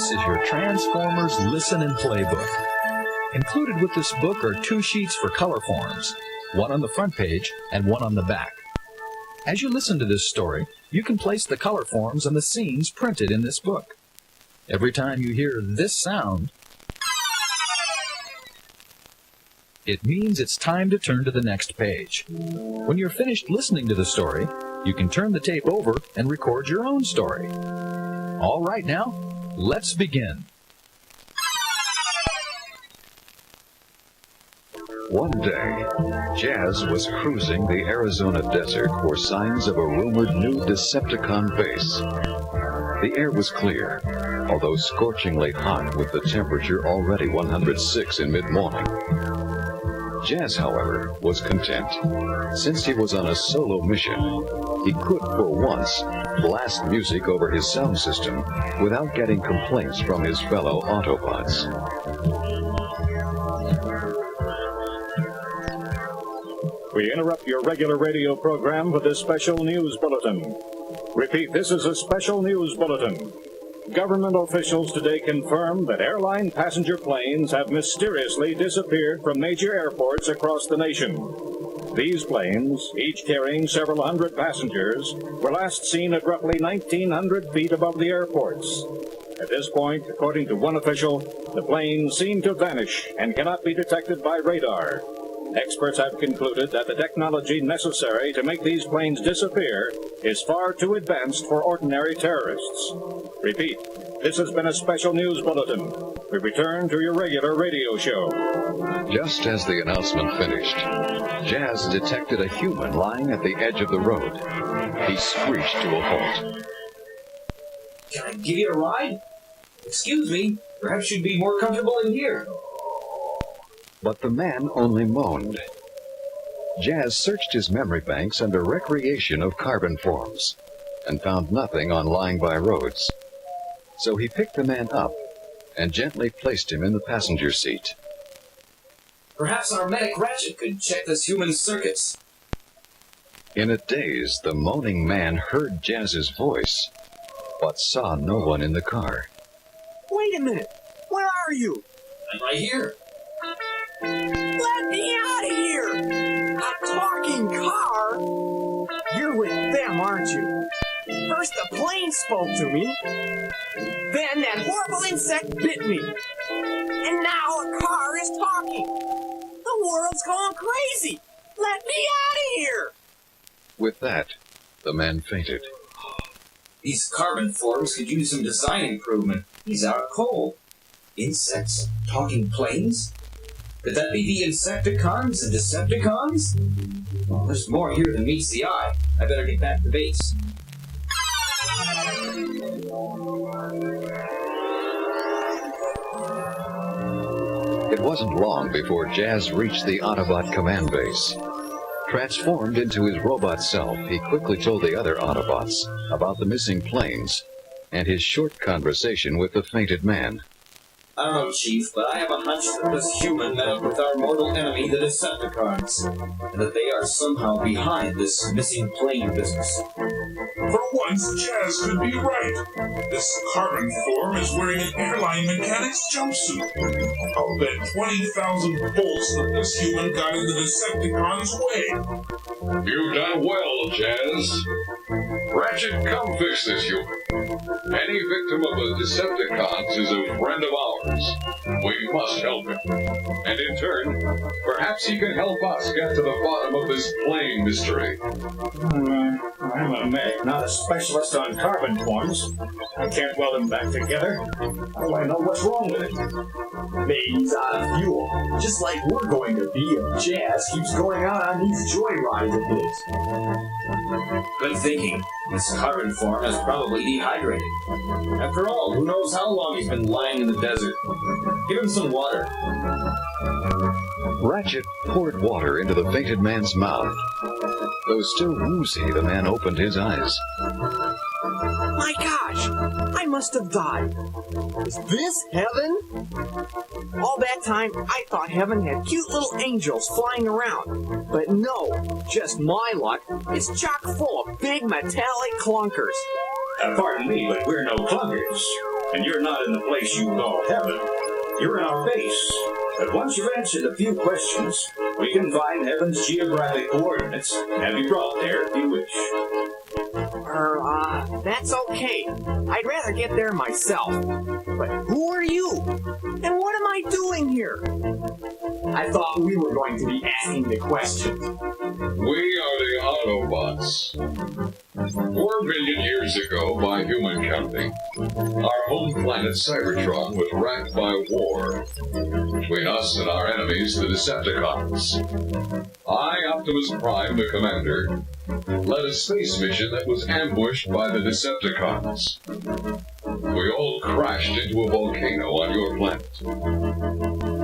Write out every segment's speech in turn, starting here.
This is your Transformers Listen and Play book. Included with this book are 2 sheets for color forms, one on the front page and one on the back. As you listen to this story, you can place the color forms on the scenes printed in this book. Every time you hear this sound, it means it's time to turn to the next page. When you're finished listening to the story, you can turn the tape over and record your own story. All right now, let's begin. One day, Jazz was cruising the Arizona desert for signs of a rumored new Decepticon base. The air was clear, although scorchingly hot with the temperature already 106 in mid-morning. Jazz, however, was content. Since he was on a solo mission, he could, for once, blast music over his sound system without getting complaints from his fellow Autobots. We interrupt your regular radio program for this special news bulletin. Repeat, this is a special news bulletin. Government officials today confirm that airline passenger planes have mysteriously disappeared from major airports across the nation. These planes, each carrying several hundred passengers, were last seen at roughly 1,900 feet above the airports. At this point, according to one official, the planes seem to vanish and cannot be detected by radar. Experts have concluded that the technology necessary to make these planes disappear is far too advanced for ordinary terrorists. Repeat, this has been a special news bulletin. We return to your regular radio show. Just as the announcement finished, Jazz detected a human lying at the edge of the road. He screeched to a halt. Can I give you a ride? Excuse me, perhaps you'd be more comfortable in here. But the man only moaned. Jazz searched his memory banks under recreation of carbon forms and found nothing on lying by roads. So he picked the man up and gently placed him in the passenger seat. Perhaps our medic Ratchet could check this human's circuits. In a daze, the moaning man heard Jazz's voice, but saw no one in the car. Wait a minute! Where are you? I'm right here. Let me out of here! A talking car? You're with them, aren't you? First the plane spoke to me, then that horrible insect bit me, and now a car is talking. The world's going crazy! Let me out of here! With that, the man fainted. These carbon forms could use some design improvement. He's out cold. Insects? Talking planes? Could that be the Insecticons and Decepticons? Well, there's more here than meets the eye. I better get back to base. It wasn't long before Jazz reached the Autobot command base. Transformed into his robot self, he quickly told the other Autobots about the missing planes and his short conversation with the fainted man. I don't know, Chief, but I have a hunch that this human met up with our mortal enemy, the Decepticons, and that they are somehow behind this missing plane business. For once, Jazz could be right. This carbon form is wearing an airline mechanic's jumpsuit. I'll bet 20,000 bolts that this human got in the Decepticon's way. You've done well, Jazz. Ratchet, come fix this human. Any victim of the Decepticons is a friend of ours. We must help him. And in turn, perhaps he can help us get to the bottom of this plane mystery. I'm a medic, not a specialist on carbon forms. I can't weld them back together. How do I know what's wrong with it? Maybe he's out of fuel, just like we're going to be if Jazz keeps going out on these joyrides of his. Good thinking. This carbon form is probably dehydrated. After all, who knows how long he's been lying in the desert. Give him some water. Ratchet poured water into the fainted man's mouth. Though still woozy, the man opened his eyes. My gosh! I must have died. Is this heaven? All that time, I thought heaven had cute little angels flying around. But no, just my luck. It's chock full of big metallic clunkers. Pardon me, but we're no clunkers. And you're not in the place you call heaven. You're in our base. But once you've answered a few questions, we can find heaven's geographic coordinates and have you brought there if you wish. That's okay. I'd rather get there myself. But who are you? And what am I doing here? I thought we were going to be asking the questions. We are the Autobots. 4 billion years ago, by human counting, our home planet Cybertron was racked by war between us and our enemies, the Decepticons. I, Optimus Prime, the commander, led a space mission that was ambushed by the Decepticons. We all crashed into a volcano on your planet.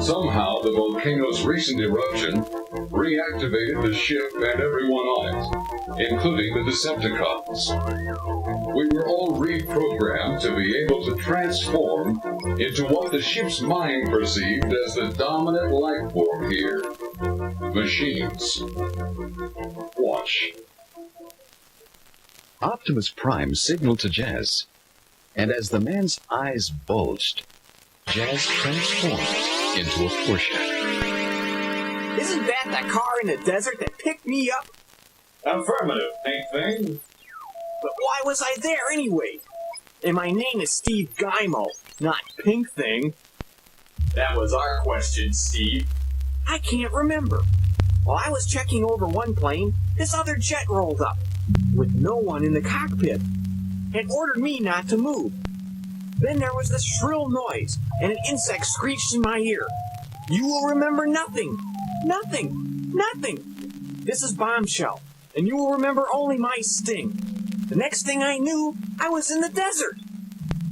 Somehow, the volcano's recent eruption reactivated the ship and everyone on it, including the Decepticons. We were all reprogrammed to be able to transform into what the ship's mind perceived as the dominant life form here. Machines. Watch. Optimus Prime signaled to Jazz, and as the man's eyes bulged, Jazz transformed into a Porsche. Isn't that the car in the desert that picked me up? Affirmative, Pink Thing. But why was I there anyway? And my name is Steve Gymo, not Pink Thing. That was our question, Steve. I can't remember. While I was checking over one plane, this other jet rolled up, with no one in the cockpit, and ordered me not to move. Then there was this shrill noise, and an insect screeched in my ear. You will remember nothing. Nothing. Nothing. This is Bombshell, and you will remember only my sting. The next thing I knew, I was in the desert.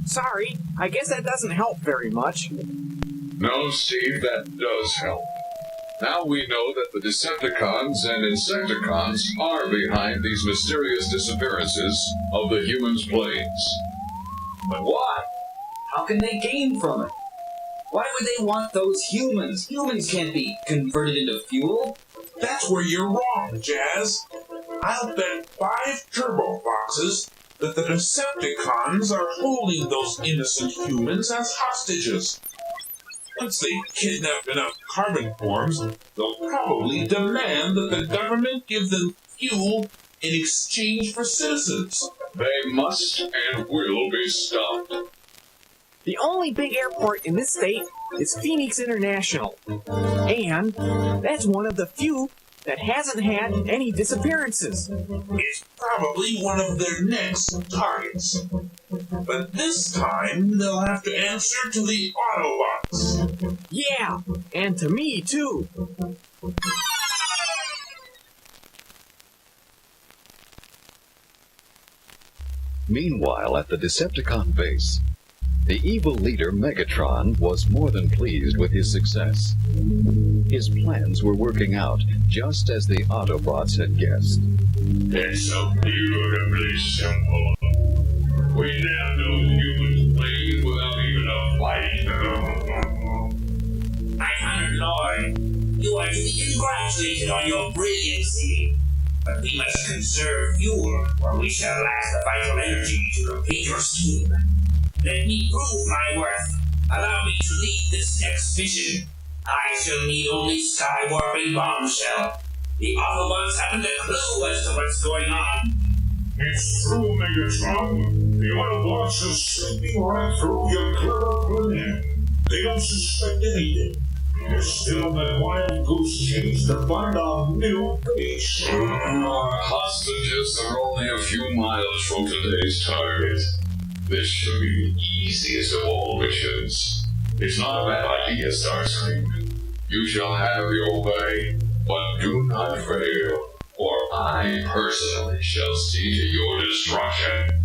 Sorry, I guess that doesn't help very much. No, Steve, that does help. Now we know that the Decepticons and Insecticons are behind these mysterious disappearances of the humans' planes. But why? How can they gain from it? Why would they want those humans? Humans can't be converted into fuel. That's where you're wrong, Jazz. I'll bet 5 turbo boxes that the Decepticons are holding those innocent humans as hostages. Once they kidnap enough carbon forms, they'll probably demand that the government give them fuel in exchange for citizens. They must and will be stopped. The only big airport in this state is Phoenix International. And that's one of the few that hasn't had any disappearances. It's probably one of their next targets. But this time, they'll have to answer to the Autobots. Yeah, and to me too. Meanwhile, at the Decepticon base, the evil leader Megatron was more than pleased with his success. His plans were working out just as the Autobots had guessed. It's so beautifully simple. We now know humans played without even a fight. 900 Lord, you are to be congratulated on your brilliancy. But we must conserve fuel, or we shall lack the vital energy to complete your scheme. Let me prove my worth. Allow me to lead this next mission. I shall need only Skywarp and Bombshell. The Autobots haven't a clue as to what's going on. It's true, Megatron. The Autobots are slipping right through your clever plan. They don't suspect anything. They're still on that wild goose chase to find our new base. Our hostages are only a few miles from today's target. This should be the easiest of all missions. It's not a bad idea, Starscream. You shall have your way, but do not fail, or I personally shall see to your destruction.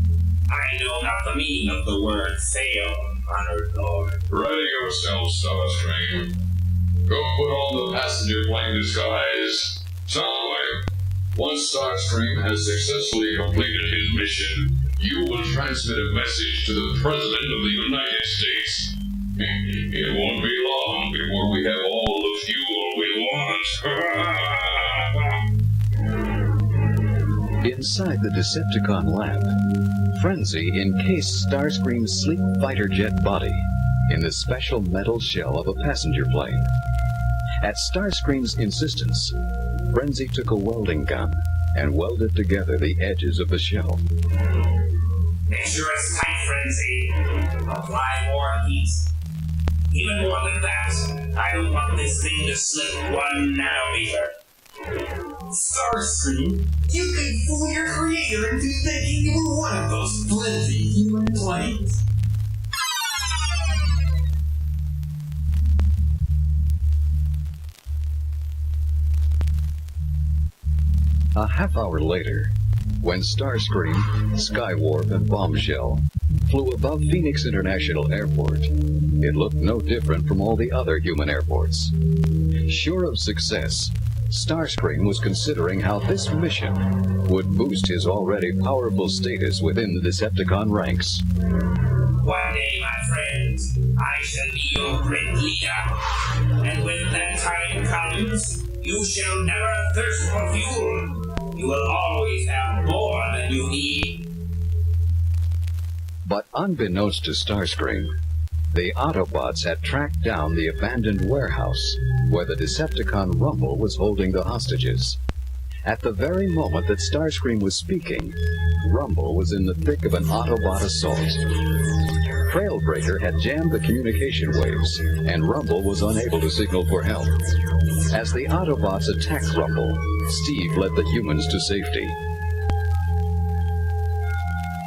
I know not the meaning of the word fail, honored Lord. Ready yourself, Starscream. Go put on the passenger plane disguise. Soundwave, once Starscream has successfully completed his mission, you will transmit a message to the President of the United States. It won't be long before we have all the fuel we want. Inside the Decepticon lab, Frenzy encased Starscream's sleek fighter jet body in the special metal shell of a passenger plane. At Starscream's insistence, Frenzy took a welding gun and welded together the edges of the shell. Make sure it's tight, Frenzy. Apply more heat. Even more than that, I don't want this thing to slip 1 nanometer. Starscream, you could fool your creator into thinking you were one of those flimsy human planes. A half hour later, when Starscream, Skywarp, and Bombshell flew above Phoenix International Airport, it looked no different from all the other human airports. Sure of success, Starscream was considering how this mission would boost his already powerful status within the Decepticon ranks. One day, my friends, I shall be your great leader. And when that time comes, you shall never thirst for fuel. You will always have more than you need. But unbeknownst to Starscream, the Autobots had tracked down the abandoned warehouse where the Decepticon Rumble was holding the hostages. At the very moment that Starscream was speaking, Rumble was in the thick of an Autobot assault. Trailbreaker had jammed the communication waves, and Rumble was unable to signal for help. As the Autobots attacked Rumble, Steve led the humans to safety.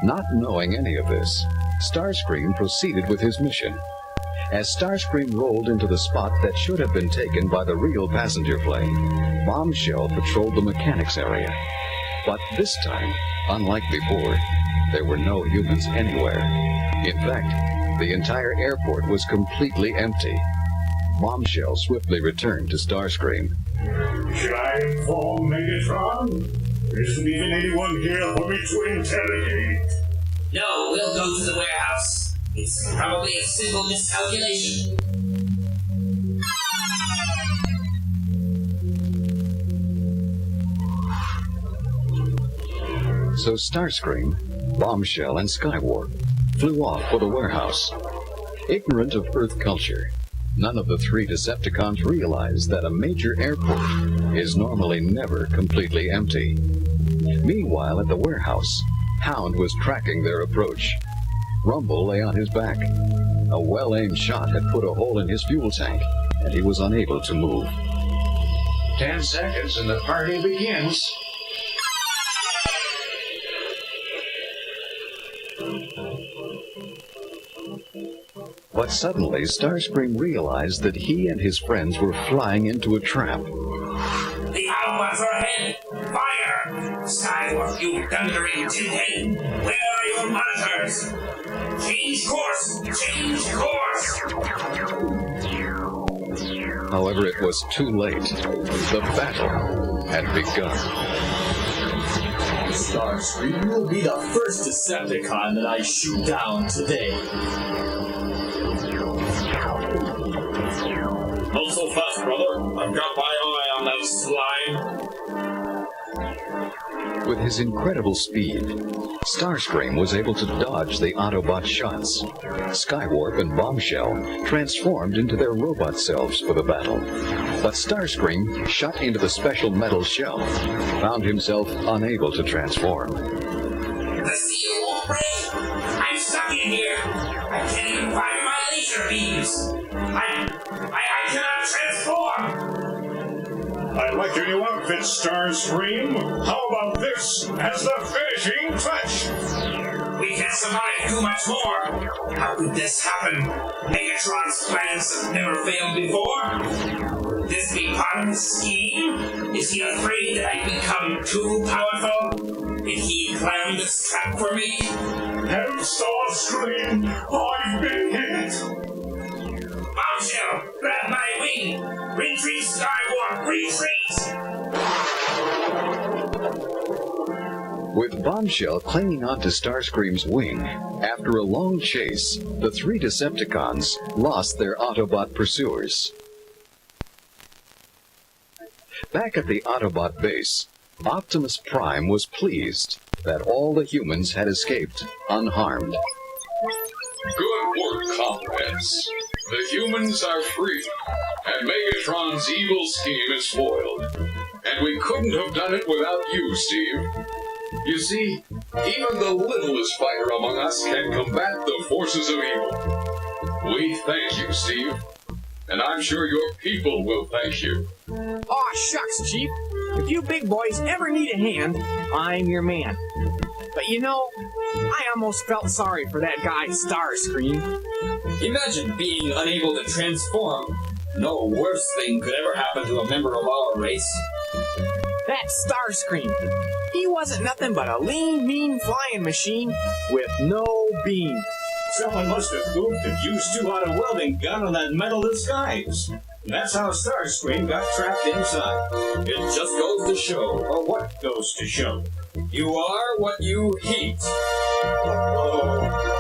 Not knowing any of this, Starscream proceeded with his mission. As Starscream rolled into the spot that should have been taken by the real passenger plane, Bombshell patrolled the mechanics area. But this time, unlike before, there were no humans anywhere. In fact, the entire airport was completely empty. Bombshell swiftly returned to Starscream. Should I inform Megatron? There isn't even anyone here for me to interrogate. No, we'll go to the warehouse. It's probably a simple miscalculation. So Starscream, Bombshell, and Skywarp flew off for the warehouse. Ignorant of Earth culture, none of the 3 Decepticons realized that a major airport is normally never completely empty. Meanwhile, at the warehouse, Hound was tracking their approach. Rumble lay on his back. A well-aimed shot had put a hole in his fuel tank, and he was unable to move. 10 seconds and the party begins. But suddenly, Starscream realized that he and his friends were flying into a trap. The Autobots are ahead! Fire! Skywarp, you thundering tinhead! Where are your monitors? Change course! Change course! However, it was too late. The battle had begun. Starscream, you will be the first Decepticon that I shoot down today. Not so fast, brother. I've got my eye on that slime. With his incredible speed, Starscream was able to dodge the Autobot shots. Skywarp and Bombshell transformed into their robot selves for the battle. But Starscream, shot into the special metal shell, found himself unable to transform. The seal won't break! I'm stuck in here! I can't even fire my laser beams! I cannot transform! I like your new outfit, Starscream. How about this as the finishing touch? We can't survive too much more! How could this happen? Megatron's plans have never failed before! Would this be part of his scheme? Is he afraid that I become too powerful? Did he climb this trap for me? Help, Starscream! I've been hit! Bombshell, grab my wing! Retreat, Skywarp, retreat! With Bombshell clinging onto Starscream's wing, after a long chase, the 3 Decepticons lost their Autobot pursuers. Back at the Autobot base, Optimus Prime was pleased that all the humans had escaped unharmed. Good work, comrades. The humans are free, and Megatron's evil scheme is foiled. And we couldn't have done it without you, Steve. You see, even the littlest fighter among us can combat the forces of evil. We thank you, Steve. And I'm sure your people will thank you. Aw, shucks, Chief. If you big boys ever need a hand, I'm your man. But you know, I almost felt sorry for that guy Starscream. Imagine being unable to transform. No worse thing could ever happen to a member of our race. That Starscream, he wasn't nothing but a lean, mean flying machine with no beam. Someone must have goofed and used too hot a welding gun on that metal disguise. That's how Starscream got trapped inside. It just goes to show. Or what goes to show? You are what you hate. Oh.